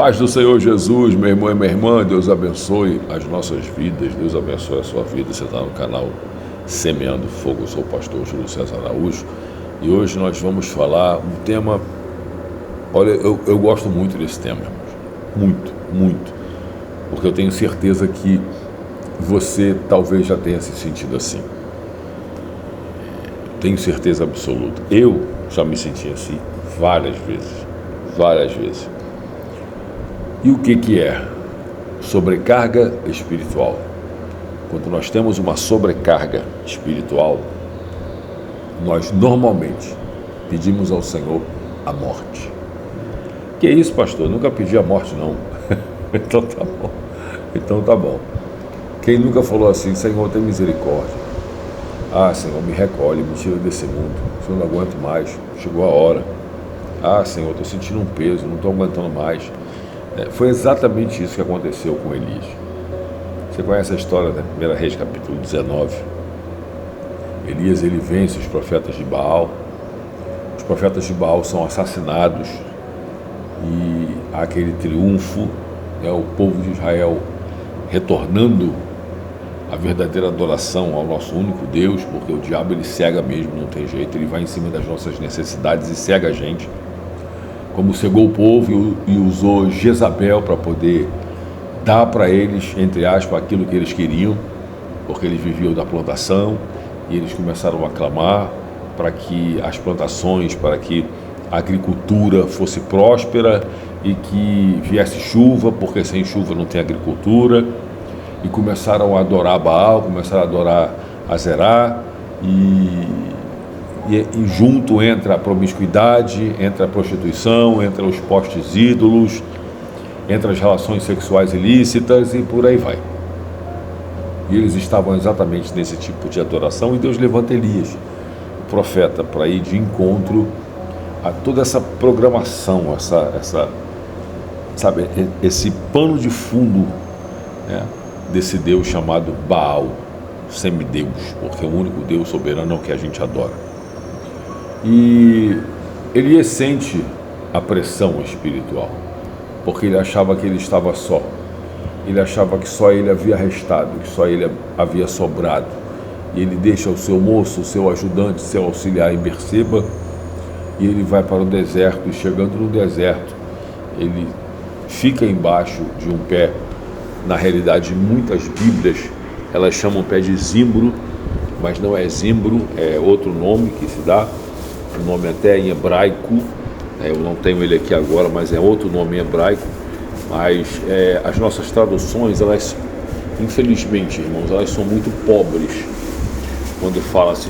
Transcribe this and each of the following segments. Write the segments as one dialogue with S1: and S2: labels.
S1: paz do Senhor Jesus, meu irmão e minha irmã, Deus abençoe as nossas vidas, Deus abençoe a sua vida. Você está no canal Semeando Fogo, eu sou o pastor Júlio César Araújo e hoje nós vamos falar um tema, olha, eu gosto muito desse tema, muito, porque eu tenho certeza que você talvez já tenha se sentido assim, tenho certeza absoluta, eu já me senti assim várias vezes. E o que é? Sobrecarga espiritual. Quando nós temos uma sobrecarga espiritual, nós normalmente pedimos ao Senhor a morte. Que é isso, pastor? Eu nunca pedi a morte, não. Então tá bom. Quem nunca falou assim, Senhor, tem misericórdia. Ah, Senhor, me recolhe, me tira desse mundo. Eu não aguento mais, chegou a hora. Ah, Senhor, estou sentindo um peso, não estou aguentando mais. Foi exatamente isso que aconteceu com Elias. Você conhece a história da 1 Reis, capítulo 19. Elias, ele vence os profetas de Baal. Os profetas de Baal são assassinados e há aquele triunfo, o povo de Israel retornando a verdadeira adoração ao nosso único Deus, porque o diabo ele cega mesmo, não tem jeito, ele vai em cima das nossas necessidades e cega a gente, como cegou o povo e usou Jezabel para poder dar para eles, entre aspas, aquilo que eles queriam, porque eles viviam da plantação e eles começaram a clamar para que as plantações, para que a agricultura fosse próspera e que viesse chuva, porque sem chuva não tem agricultura. E começaram a adorar Baal, começaram a adorar Azerá, e junto entra a promiscuidade, entra a prostituição, entra os postes ídolos, entra as relações sexuais ilícitas e por aí vai. E eles estavam exatamente nesse tipo de adoração, e Deus levanta Elias, o profeta, para ir de encontro a toda essa programação, esse pano de fundo, desse Deus chamado Baal, semideus, porque o único Deus soberano é o que a gente adora. E Elias sente a pressão espiritual, porque ele achava que ele estava só, ele achava que só ele havia restado, que só ele havia sobrado, e ele deixa o seu moço, o seu ajudante, seu auxiliar em Berseba, e ele vai para o deserto, e chegando no deserto, ele fica embaixo de um pé. Na realidade, muitas Bíblias, elas chamam o pé de zimbro, mas não é zimbro, é outro nome que se dá, um nome até em hebraico, eu não tenho ele aqui agora, mas é outro nome em hebraico, mas as nossas traduções, elas, infelizmente, irmãos, elas são muito pobres, quando fala-se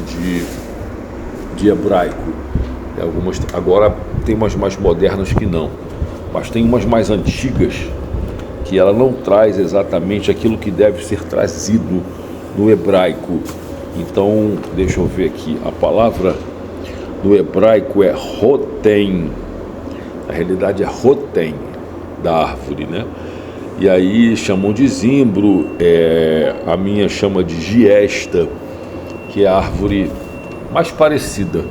S1: de hebraico. Algumas, agora tem umas mais modernas que não, mas tem umas mais antigas, que ela não traz exatamente aquilo que deve ser trazido no hebraico. Então, deixa eu ver aqui, a palavra no hebraico é rotem, na realidade é rotem, da árvore, E aí chamam de zimbro, a minha chama de giesta, que é a árvore mais parecida,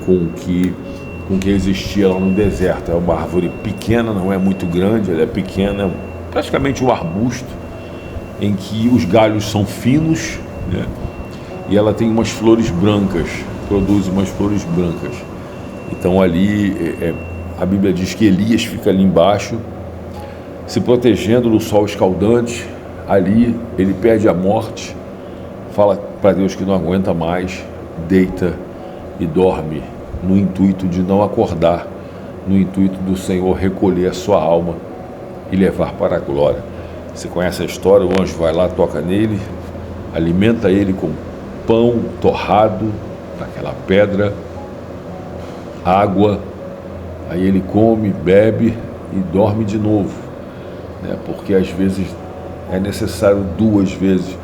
S1: com o que existia lá no deserto. É uma árvore pequena, não é muito grande, ela é pequena, praticamente um arbusto, em que os galhos são finos, e ela tem umas flores brancas, produz umas flores brancas. Então ali, a Bíblia diz que Elias fica ali embaixo, se protegendo do sol escaldante. Ali ele perde a morte, fala para Deus que não aguenta mais, deita e dorme, no intuito de não acordar, no intuito do Senhor recolher a sua alma e levar para a glória. Você conhece a história, o anjo vai lá, toca nele, alimenta ele com pão torrado, daquela pedra, água, aí ele come, bebe e dorme de novo, porque às vezes é necessário 2 vezes,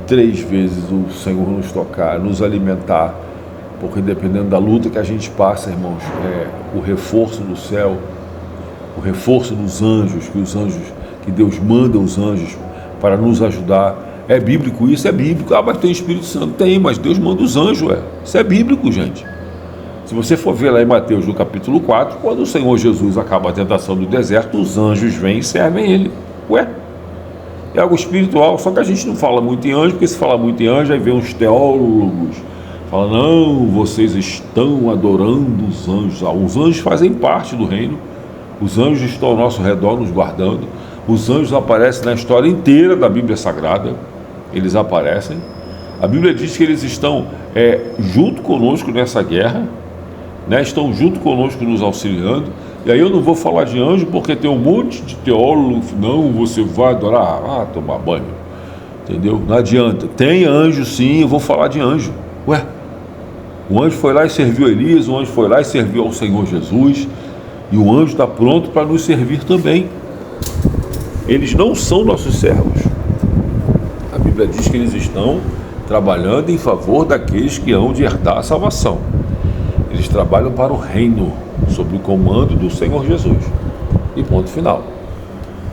S1: 3 vezes o Senhor nos tocar, nos alimentar, porque dependendo da luta que a gente passa, irmãos, o reforço do céu, o reforço dos anjos, que Deus manda os anjos para nos ajudar. É bíblico isso? É bíblico. Ah, mas tem Espírito Santo? Tem, mas Deus manda os anjos, isso é bíblico, gente. Se você for ver lá em Mateus, no capítulo 4, quando o Senhor Jesus acaba a tentação do deserto, os anjos vêm e servem ele. Ué, é algo espiritual, só que a gente não fala muito em anjo, porque se fala muito em anjo, aí vem uns teólogos, falam, não, vocês estão adorando os anjos. Os anjos fazem parte do reino, os anjos estão ao nosso redor nos guardando, os anjos aparecem na história inteira da Bíblia Sagrada, eles aparecem. A Bíblia diz que eles estão junto conosco nessa guerra, né? Estão junto conosco nos auxiliando. E aí eu não vou falar de anjo porque tem um monte de teólogo, não, você vai adorar, tomar banho, entendeu? Não adianta, tem anjo sim, eu vou falar de anjo. Ué, o anjo foi lá e serviu Elias, o anjo foi lá e serviu ao Senhor Jesus, e o anjo está pronto para nos servir também. Eles não são nossos servos. A Bíblia diz que eles estão trabalhando em favor daqueles que hão de herdar a salvação. Eles trabalham para o reino, sob o comando do Senhor Jesus. E ponto final.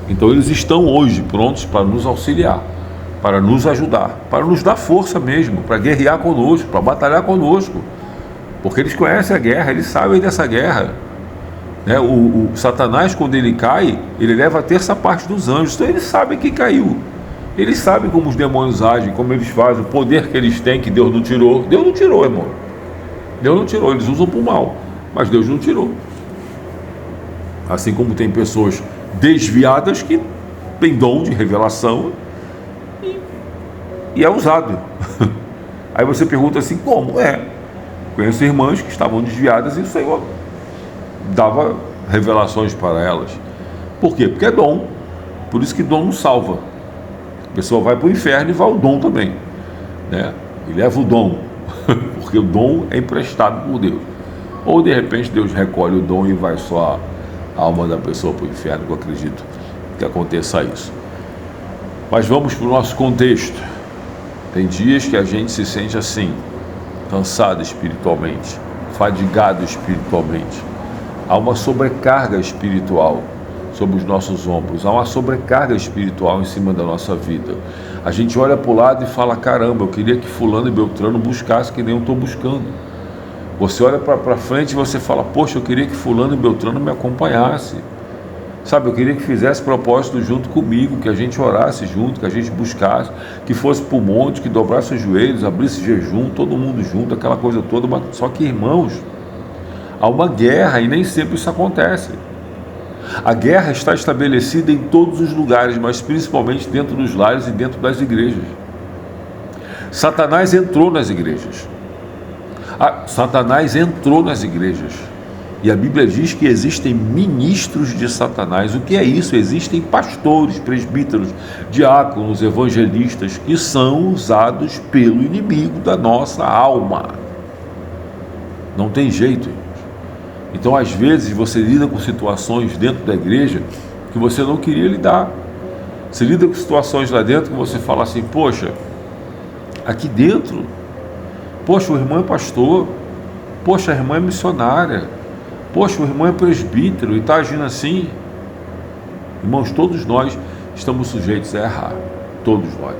S1: Então eles estão hoje prontos para nos auxiliar, para nos ajudar, para nos dar força mesmo, para guerrear conosco, para batalhar conosco. Porque eles conhecem a guerra, eles sabem dessa guerra. O Satanás, quando ele cai, ele leva a terça parte dos anjos. Então eles sabem que caiu. Eles sabem como os demônios agem, como eles fazem, o poder que eles têm, que Deus não tirou. Deus não tirou, irmão. Deus não tirou, eles usam para o mal, mas Deus não tirou. Assim como tem pessoas desviadas que têm dom de revelação e é usado. Aí você pergunta assim, como? Conheço irmãs que estavam desviadas e o Senhor dava revelações para elas. Por quê? Porque é dom. Por isso que dom não salva. A pessoa vai para o inferno e vai o dom também, né? E leva o dom, porque o dom é emprestado por Deus. Ou de repente Deus recolhe o dom e vai só a alma da pessoa para o inferno, que eu acredito que aconteça isso. Mas vamos para o nosso contexto. Tem dias que a gente se sente assim, cansado espiritualmente, fadigado espiritualmente. Há uma sobrecarga espiritual sobre os nossos ombros, há uma sobrecarga espiritual em cima da nossa vida. A gente olha para o lado e fala, caramba, eu queria que fulano e beltrano buscasse que nem eu estou buscando. Você olha para frente e você fala, poxa, eu queria que fulano e beltrano me acompanhasse. Sabe, eu queria que fizesse propósito junto comigo, que a gente orasse junto, que a gente buscasse, que fosse para o monte, que dobrasse os joelhos, abrisse jejum, todo mundo junto, aquela coisa toda. Só que, irmãos, há uma guerra e nem sempre isso acontece. A guerra está estabelecida em todos os lugares, mas principalmente dentro dos lares e dentro das igrejas. Satanás entrou nas igrejas. Satanás entrou nas igrejas. E a Bíblia diz que existem ministros de Satanás. O que é isso? Existem pastores, presbíteros, diáconos, evangelistas que são usados pelo inimigo da nossa alma. Não tem jeito. Então, às vezes, você lida com situações dentro da igreja que você não queria lidar. Você lida com situações lá dentro que você fala assim, poxa, aqui dentro, poxa, o irmão é pastor, poxa, a irmã é missionária, poxa, o irmão é presbítero e está agindo assim. Irmãos, todos nós estamos sujeitos a errar, todos nós.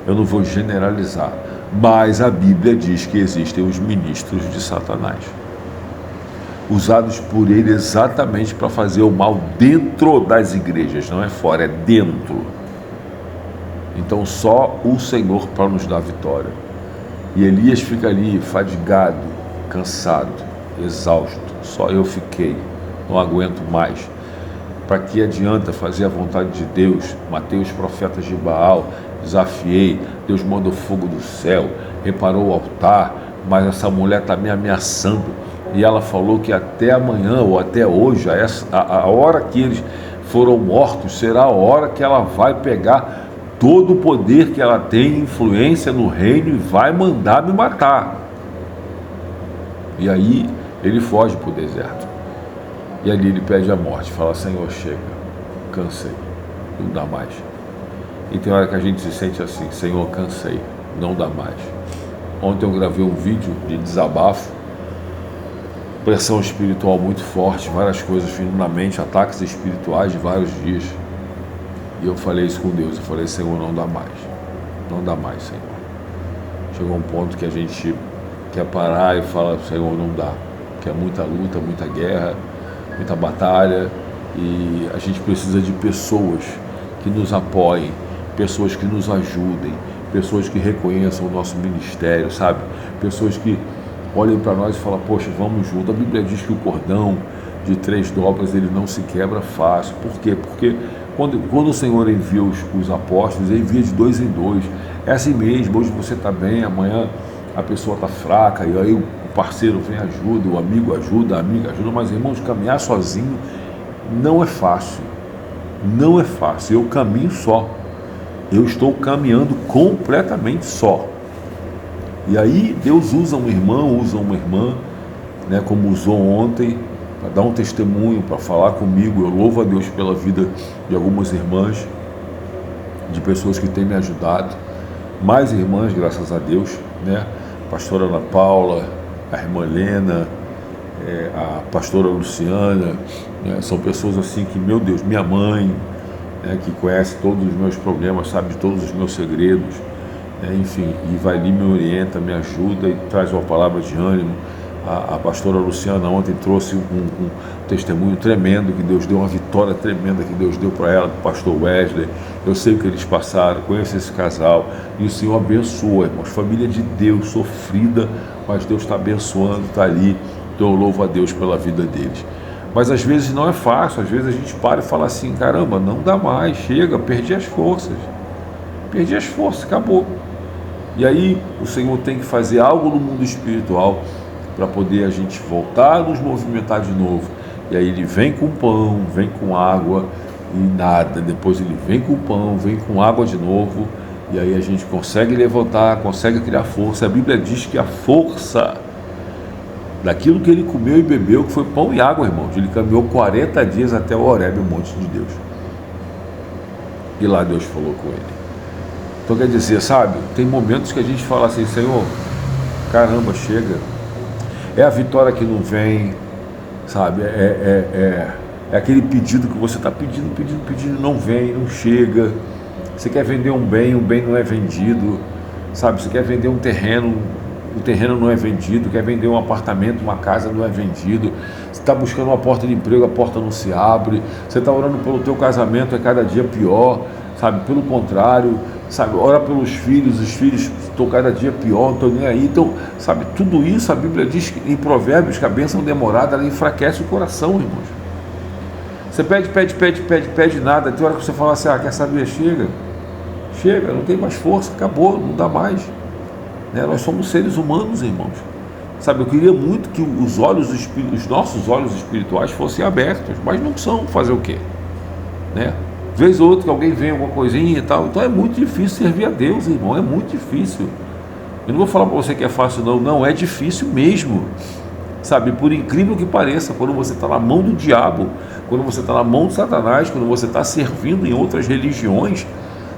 S1: Eu não vou generalizar, mas a Bíblia diz que existem os ministros de Satanás, usados por ele exatamente para fazer o mal dentro das igrejas, não é fora, é dentro. Então só o Senhor para nos dar vitória. E Elias fica ali fadigado, cansado, exausto. Só eu fiquei, não aguento mais. Para que adianta fazer a vontade de Deus? Matei os profetas de Baal, desafiei, Deus mandou fogo do céu, reparou o altar, mas essa mulher está me ameaçando. E ela falou que até amanhã ou até hoje, a hora que eles foram mortos, será a hora que ela vai pegar todo o poder que ela tem, influência no reino, e vai mandar me matar. E aí ele foge para o deserto. E ali ele pede a morte, fala, Senhor, chega, cansei, não dá mais. E tem hora que a gente se sente assim, Senhor, cansei, não dá mais. Ontem eu gravei um vídeo de desabafo, pressão espiritual muito forte, várias coisas vindo na mente, ataques espirituais de vários dias. E eu falei isso com Deus, eu falei, Senhor, não dá mais, Senhor. Chegou um ponto que a gente quer parar e fala, Senhor, não dá, que é muita luta, muita guerra, muita batalha, e a gente precisa de pessoas que nos apoiem, pessoas que nos ajudem, pessoas que reconheçam o nosso ministério, sabe? Pessoas que olhem para nós e falam, poxa, vamos junto. A Bíblia diz que o cordão de 3 dobras ele não se quebra fácil. Por quê? Porque quando o Senhor envia os apóstolos, ele envia de 2 em 2. É assim mesmo, hoje você está bem, amanhã a pessoa está fraca, e aí o parceiro vem ajuda, o amigo ajuda, a amiga ajuda, mas irmãos, caminhar sozinho não é fácil. Não é fácil, eu caminho só. Eu estou caminhando completamente só. E aí Deus usa um irmão, usa uma irmã, né, como usou ontem, para dar um testemunho, para falar comigo. Eu louvo a Deus pela vida de algumas irmãs, de pessoas que têm me ajudado. Mais irmãs, graças a Deus, né? A pastora Ana Paula, a irmã Helena, a pastora Luciana, né? São pessoas assim que, meu Deus, minha mãe, né, que conhece todos os meus problemas, sabe de todos os meus segredos, né, enfim, e vai ali, me orienta, me ajuda e traz uma palavra de ânimo. A pastora Luciana ontem trouxe um testemunho tremendo, que Deus deu uma vitória tremenda, que Deus deu para ela, do pastor Wesley. Eu sei o que eles passaram, conheço esse casal, e o Senhor abençoa, irmãos, família de Deus, sofrida, mas Deus está abençoando, está ali, então eu louvo a Deus pela vida deles. Mas às vezes não é fácil, às vezes a gente para e fala assim, caramba, não dá mais, chega, perdi as forças, acabou. E aí o Senhor tem que fazer algo no mundo espiritual para poder a gente voltar a nos movimentar de novo. E aí ele vem com pão, vem com água e nada, depois ele vem com pão, vem com água de novo, e aí a gente consegue levantar, consegue criar força. A Bíblia diz que a força daquilo que ele comeu e bebeu, que foi pão e água, irmãos, ele caminhou 40 dias até o Horebe, o monte de Deus, e lá Deus falou com ele. Então quer dizer, sabe, tem momentos que a gente fala assim, Senhor, caramba, chega. É a vitória que não vem, sabe, é aquele pedido que você está pedindo, não vem, não chega. Você quer vender um bem, o bem não é vendido, sabe, você quer vender um terreno, o terreno não é vendido, quer vender um apartamento, uma casa, não é vendido. Você está buscando uma porta de emprego, a porta não se abre. Você está orando pelo teu casamento, é cada dia pior, sabe, pelo contrário, sabe, ora pelos filhos, os filhos estão cada dia pior, não estão nem aí. Então, sabe, tudo isso a Bíblia diz que, em Provérbios, que a bênção demorada, ela enfraquece o coração, irmãos. Você pede nada, tem hora que você fala assim, quer saber, chega, não tem mais força, acabou, não dá mais, né? Nós somos seres humanos, irmãos, sabe, eu queria muito que os nossos olhos espirituais fossem abertos, mas não são, fazer o quê, né? Vez ou outra que alguém vem alguma coisinha e tal, então é muito difícil servir a Deus, irmão, é muito difícil. Eu não vou falar para você que é fácil, não, é difícil mesmo, sabe, por incrível que pareça, quando você está na mão do diabo, quando você está na mão de Satanás, quando você está servindo em outras religiões,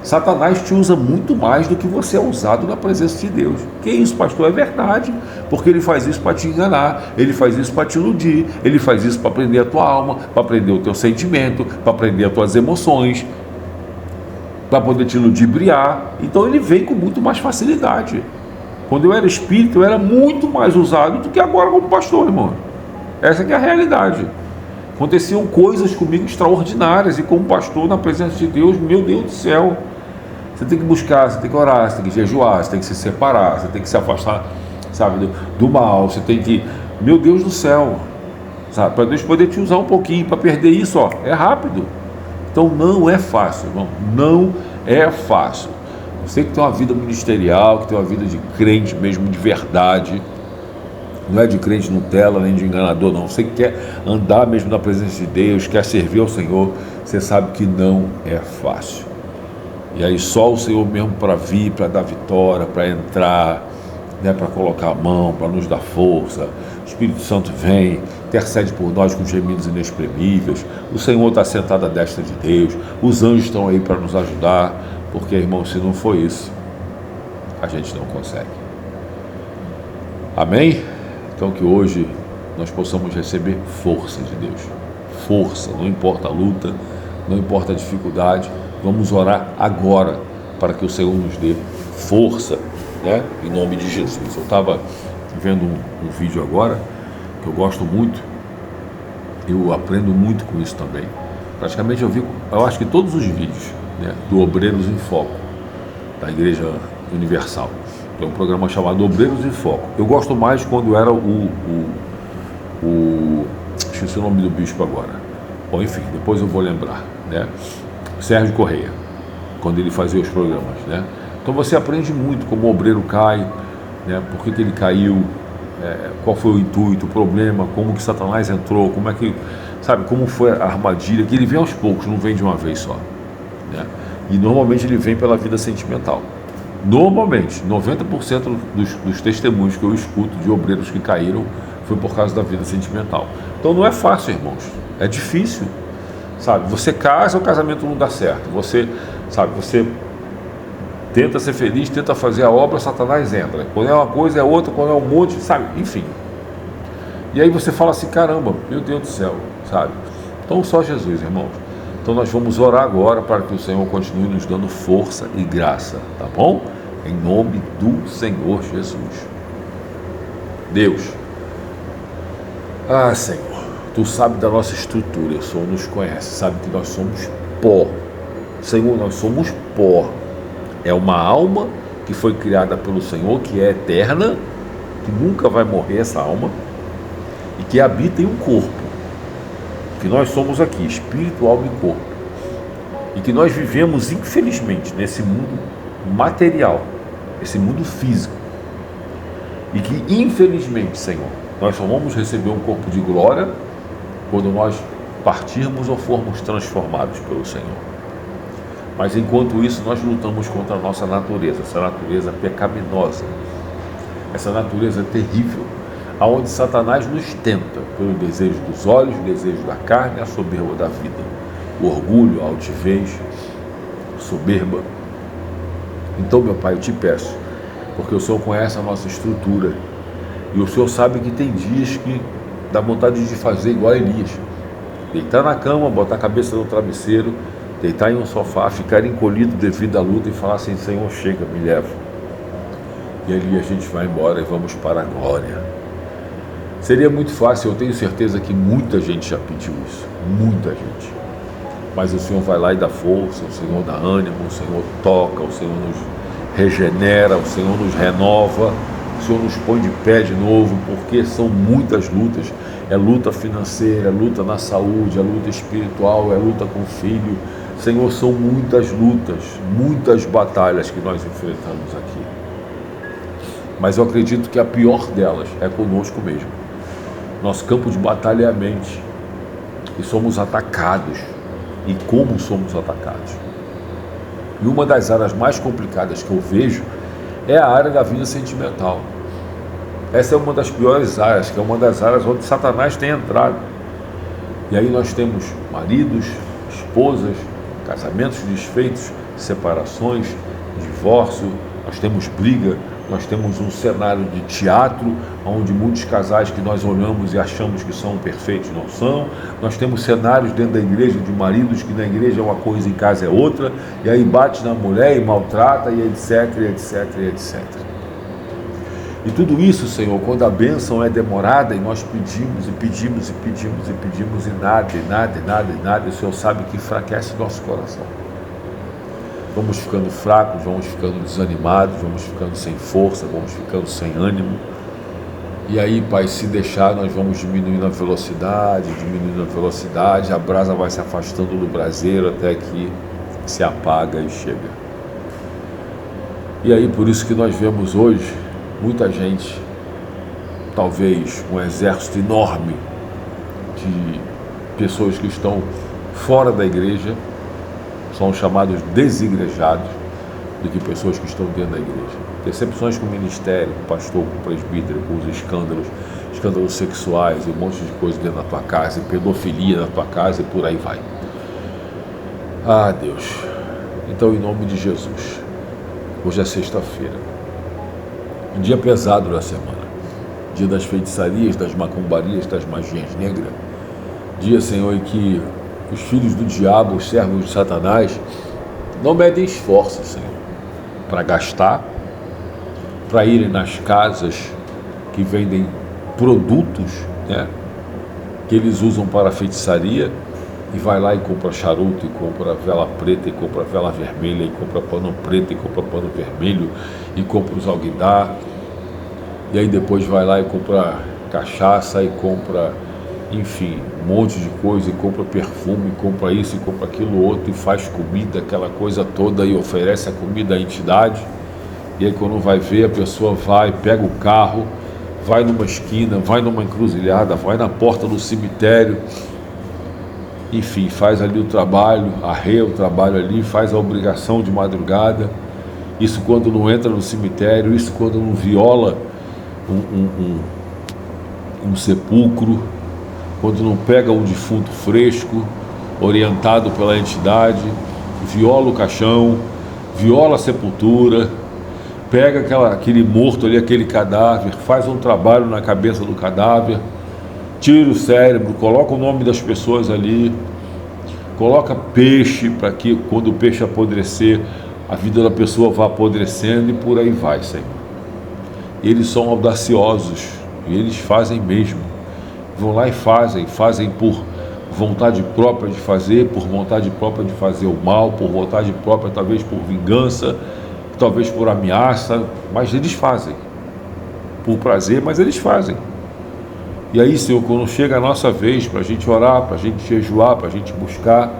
S1: Satanás te usa muito mais do que você é usado na presença de Deus. Que isso, pastor? É verdade, porque ele faz isso para te enganar, ele faz isso para te iludir, ele faz isso para prender a tua alma, para prender o teu sentimento, para prender as tuas emoções, para poder te ludibriar. Então ele vem com muito mais facilidade. Quando eu era espírito, eu era muito mais usado do que agora como pastor, irmão. Essa que é a realidade. Aconteciam coisas comigo extraordinárias, e como pastor na presença de Deus, meu Deus do céu, você tem que buscar, você tem que orar, você tem que jejuar, você tem que se separar, você tem que se afastar, sabe, do mal, você tem que, meu Deus do céu, sabe, para Deus poder te usar um pouquinho, para perder isso, é rápido. Então não é fácil, irmão, não é fácil. Você que tem uma vida ministerial, que tem uma vida de crente mesmo, de verdade, não é de crente Nutella, nem de enganador, não. Você que quer andar mesmo na presença de Deus, quer servir ao Senhor, você sabe que não é fácil. E aí só o Senhor mesmo para vir, para dar vitória, para entrar, né, para colocar a mão, para nos dar força. O Espírito Santo vem, intercede por nós com gemidos inexprimíveis. O Senhor está sentado à destra de Deus. Os anjos estão aí para nos ajudar, porque, irmão, se não for isso, a gente não consegue. Amém? Então que hoje nós possamos receber força de Deus. Força, não importa a luta, não importa a dificuldade. Vamos orar agora para que o Senhor nos dê força, né? Em nome de Jesus. Eu estava vendo um vídeo agora eu gosto muito, eu aprendo muito com isso também. Praticamente eu acho que todos os vídeos, né, do Obreiros em Foco, da Igreja Universal. Tem um programa chamado Obreiros em Foco. Eu gosto mais quando era esqueci o nome do bispo agora. Bom, enfim, depois eu vou lembrar, né? Sérgio Correia, quando ele fazia os programas, né? Então você aprende muito como o obreiro cai, né? Por que ele caiu, qual foi o intuito, o problema, como que Satanás entrou, como é que, sabe, como foi a armadilha, que ele vem aos poucos, não vem de uma vez só, né? E normalmente ele vem pela vida sentimental. Normalmente, 90% dos testemunhos que eu escuto de obreiros que caíram foi por causa da vida sentimental. Então não é fácil, irmãos, é difícil, sabe? Você casa, o casamento não dá certo, você tenta ser feliz, tenta fazer a obra, Satanás entra. Quando é uma coisa, é outra, quando é um monte, sabe? Enfim. E aí você fala assim, caramba, meu Deus do céu, sabe? Então só Jesus, irmãos. Então nós vamos orar agora para que o Senhor continue nos dando força e graça, tá bom? Em nome do Senhor Jesus. Deus, Senhor, Tu sabe da nossa estrutura, o Senhor nos conhece, sabe que nós somos pó. Senhor, nós somos pó. É uma alma que foi criada pelo Senhor, que é eterna, que nunca vai morrer essa alma, e que habita em um corpo. Que nós somos aqui, espírito, alma e corpo. E que nós vivemos, infelizmente, nesse mundo material, esse mundo físico. E que, infelizmente, Senhor, nós só vamos receber um corpo de glória quando nós partirmos ou formos transformados pelo Senhor. Mas enquanto isso, nós lutamos contra a nossa natureza, essa natureza pecaminosa, essa natureza terrível, aonde Satanás nos tenta pelo desejo dos olhos, o desejo da carne, a soberba da vida, o orgulho, a altivez, a soberba. Então, meu Pai, eu te peço, porque o Senhor conhece a nossa estrutura, e o Senhor sabe que tem dias que dá vontade de fazer igual a Elias, deitar na cama, botar a cabeça no travesseiro, deitar em um sofá, ficar encolhido devido à luta e falar assim, Senhor, chega, me leva. E ali a gente vai embora e vamos para a glória. Seria muito fácil, eu tenho certeza que muita gente já pediu isso, muita gente. Mas o Senhor vai lá e dá força, o Senhor dá ânimo, o Senhor toca, o Senhor nos regenera, o Senhor nos renova, o Senhor nos põe de pé de novo, porque são muitas lutas. É luta financeira, é luta na saúde, é luta espiritual, é luta com o filho. Senhor, são muitas lutas, muitas batalhas que nós enfrentamos aqui. Mas eu acredito que a pior delas é conosco mesmo. Nosso campo de batalha é a mente. E somos atacados. E como somos atacados? E uma das áreas mais complicadas que eu vejo é a área da vida sentimental. Essa é uma das piores áreas, que é uma das áreas onde Satanás tem entrado. E aí nós temos maridos, esposas, casamentos desfeitos, separações, divórcio, nós temos briga, nós temos um cenário de teatro, onde muitos casais que nós olhamos e achamos que são perfeitos não são, nós temos cenários dentro da igreja de maridos que na igreja é uma coisa e em casa é outra, e aí bate na mulher e maltrata, e etc, etc, etc. E tudo isso, Senhor, quando a bênção é demorada e nós pedimos e pedimos e pedimos e pedimos e nada, e nada, e nada, e nada, o Senhor sabe que enfraquece nosso coração. Vamos ficando fracos, vamos ficando desanimados, vamos ficando sem força, vamos ficando sem ânimo. E aí, Pai, se deixar, nós vamos diminuindo a velocidade, a brasa vai se afastando do braseiro até que se apaga e chega. E aí, por isso que nós vemos hoje muita gente, talvez um exército enorme de pessoas que estão fora da igreja, são chamados desigrejados, do que pessoas que estão dentro da igreja. Decepções com o ministério, com o pastor, com o presbítero, com os escândalos sexuais, e um monte de coisa dentro da tua casa, e pedofilia na tua casa, e por aí vai. Ah, Deus. Então, em nome de Jesus, hoje é sexta-feira, um dia pesado da semana, dia das feitiçarias, das macumbarias, das magias negras, dia, Senhor, em que os filhos do diabo, os servos de Satanás, não medem esforços, Senhor, para gastar, para irem nas casas que vendem produtos né, que eles usam para feitiçaria, e vai lá e compra charuto, e compra vela preta, e compra vela vermelha, e compra pano preto, e compra pano vermelho, e compra os alguidar, e aí depois vai lá e compra cachaça, e compra, enfim, um monte de coisa, e compra perfume, e compra isso, e compra aquilo outro, e faz comida, aquela coisa toda, e oferece a comida à entidade. E aí quando vai ver, a pessoa vai, pega o carro, vai numa esquina, vai numa encruzilhada, vai na porta do cemitério, enfim, faz ali o trabalho, arreia o trabalho ali, faz a obrigação de madrugada. Isso quando não entra no cemitério, isso quando não viola um sepulcro, quando não pega um defunto fresco, orientado pela entidade, viola o caixão, viola a sepultura, pega aquele morto ali, aquele cadáver, faz um trabalho na cabeça do cadáver, tira o cérebro, coloca o nome das pessoas ali, coloca peixe para que quando o peixe apodrecer, a vida da pessoa vá apodrecendo, e por aí vai, Senhor. Eles são audaciosos, e eles fazem mesmo, vão lá e fazem por vontade própria de fazer, por vontade própria de fazer o mal, por vontade própria, talvez por vingança, talvez por ameaça, mas eles fazem, por prazer, mas eles fazem. E aí, Senhor, quando chega a nossa vez para a gente orar, para a gente jejuar, para a gente buscar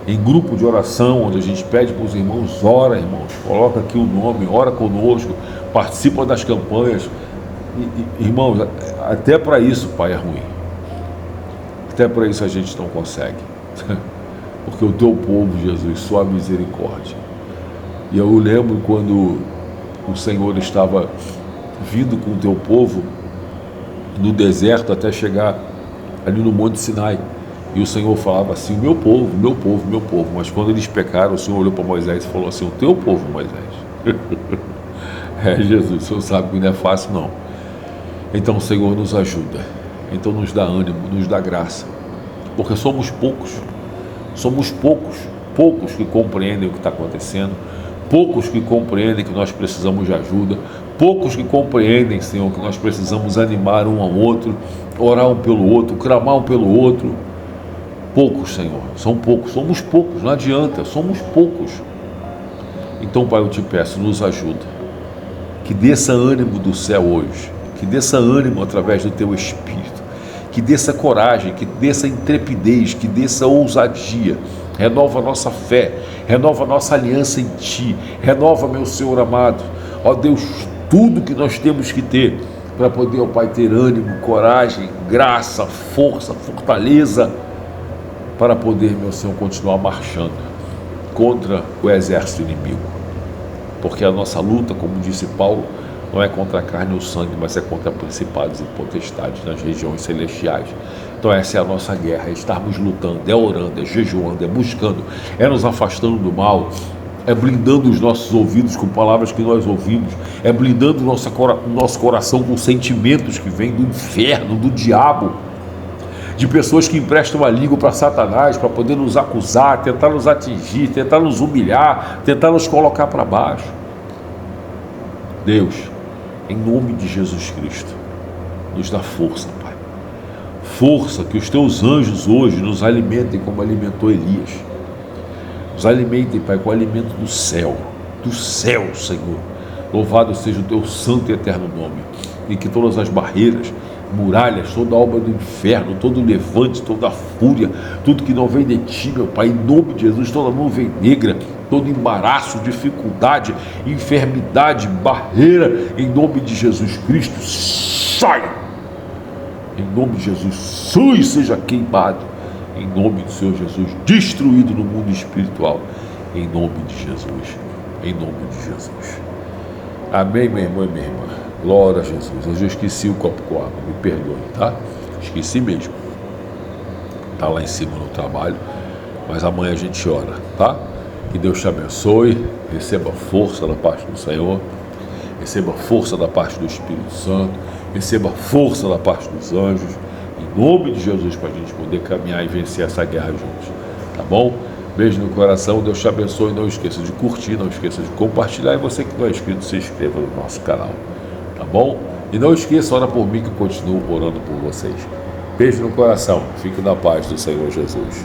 S1: em grupo de oração, onde a gente pede para os irmãos, ora, irmãos, coloca aqui o nome, ora conosco, participa das campanhas. Irmãos, até para isso, Pai, é ruim. Até para isso a gente não consegue. Porque o teu povo, Jesus, sua misericórdia. E eu lembro quando o Senhor estava vindo com o teu povo no deserto até chegar ali no Monte Sinai, e o Senhor falava assim: meu povo, meu povo, meu povo. Mas quando eles pecaram, o Senhor olhou para Moisés e falou assim: o teu povo, Moisés. Jesus, o Senhor sabe que não é fácil, não. Então o Senhor nos ajuda, então nos dá ânimo, nos dá graça, porque somos poucos que compreendem o que está acontecendo, poucos que compreendem que nós precisamos de ajuda, poucos que compreendem, Senhor, que nós precisamos animar um ao outro, orar um pelo outro, clamar um pelo outro. Poucos, Senhor, são poucos, somos poucos, não adianta, somos poucos. Então, Pai, eu te peço, nos ajuda, que desça ânimo do céu hoje, que desça ânimo através do teu Espírito, que desça coragem, que desça intrepidez, que desça ousadia. Renova a nossa fé, renova a nossa aliança em Ti, renova, meu Senhor amado, ó Deus, tudo que nós temos que ter para poder, ó Pai, ter ânimo, coragem, graça, força, fortaleza, para poder, meu Senhor, continuar marchando contra o exército inimigo. Porque a nossa luta, como disse Paulo, não é contra a carne ou sangue, mas é contra principados e potestades nas regiões celestiais. Então essa é a nossa guerra, é estarmos lutando, é orando, é jejuando, é buscando, é nos afastando do mal, é blindando os nossos ouvidos com palavras que nós ouvimos, é blindando o nosso coração com sentimentos que vêm do inferno, do diabo, de pessoas que emprestam a língua para Satanás, para poder nos acusar, tentar nos atingir, tentar nos humilhar, tentar nos colocar para baixo. Deus, em nome de Jesus Cristo, nos dá força, Pai. Força, que os teus anjos hoje nos alimentem como alimentou Elias. Nos alimentem, Pai, com o alimento do céu, Senhor. Louvado seja o teu santo e eterno nome. E que todas as barreiras, muralhas, toda a obra do inferno, todo o levante, toda a fúria, tudo que não vem de Ti, meu Pai, em nome de Jesus, toda nuvem negra, todo embaraço, dificuldade, enfermidade, barreira, em nome de Jesus Cristo, sai! Em nome de Jesus, seja queimado, em nome do Senhor Jesus, destruído no mundo espiritual, em nome de Jesus, em nome de Jesus. Amém, meu irmão e minha irmã. Glória a Jesus. Eu já esqueci o copo com água, me perdoe, tá? Esqueci mesmo. Tá lá em cima no trabalho, mas amanhã a gente ora, tá? Que Deus te abençoe, receba força da parte do Senhor, receba força da parte do Espírito Santo, receba força da parte dos anjos, em nome de Jesus, para a gente poder caminhar e vencer essa guerra juntos, tá bom? Beijo no coração, Deus te abençoe, não esqueça de curtir, não esqueça de compartilhar, e você que não é inscrito, se inscreva no nosso canal, tá bom? E não esqueça, ora por mim que eu continuo orando por vocês. Beijo no coração. Fique na paz do Senhor Jesus.